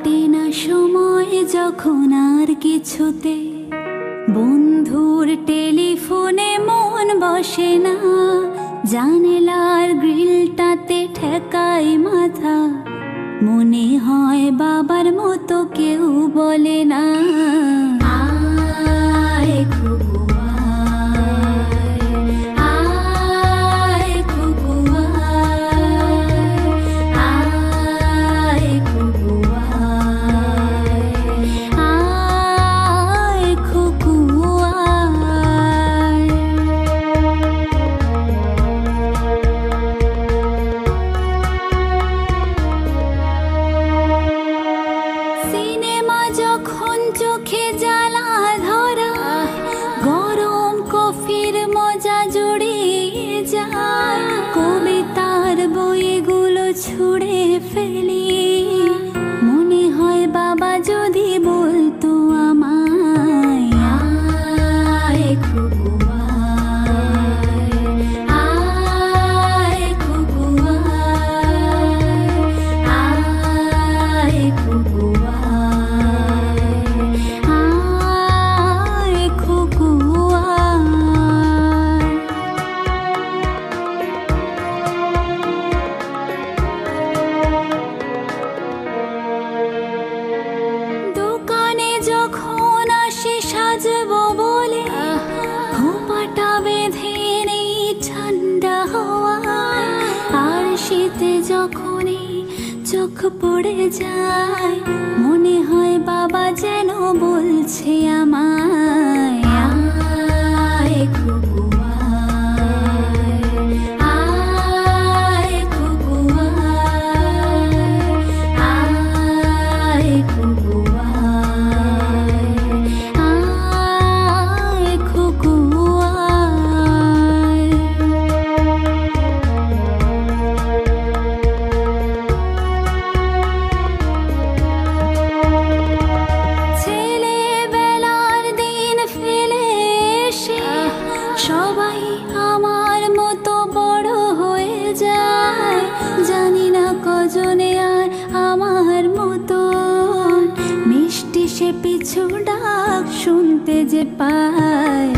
কাটে না সময় যখন আর কিছুতে, বন্ধুর টেলিফোনে মন বসে না, জানালার গ্রিলটাতে ঠেকাই মাথা, মনে হয় বাবার মতো কেউ বলে না, আয় খুকু আয়, আয় খুকু আয়, আয় খুকু আয়, আয় খুকু আয়। সিনেমা যখন চোখে জ্বালা ধরা, গরম কফির মজা জড়িয়ে যায়, কবিতার বইগুলো ছুঁড়ে ফেলি, মনে হয় বাবা যদি বলতো আমায়, আয় খুকু আয়, আয় খুকু আয়, আয় খুকু আয়, খুকু আয়। দোকানে যখন আসি সাজবো বলে, খোপাটা বেঁধে নেই ঠান্ডা হাওয়ায়, আর শীতে যখনই চোখ পড়ে যায়, মনে হয় বাবা যেন বলছে আমায়, আয় খুকু আয়, আয় খুকু আয়, আয় খুকু আয়, আয় খুকু আয়। ছেলেবেলার দিন ফেলে এসে সবাই আমার মতো বড় হয়ে যায়, জানি না কজনে আর আমার মতো মিষ্টি সে পিছু ডাক শুনতে যে পায়,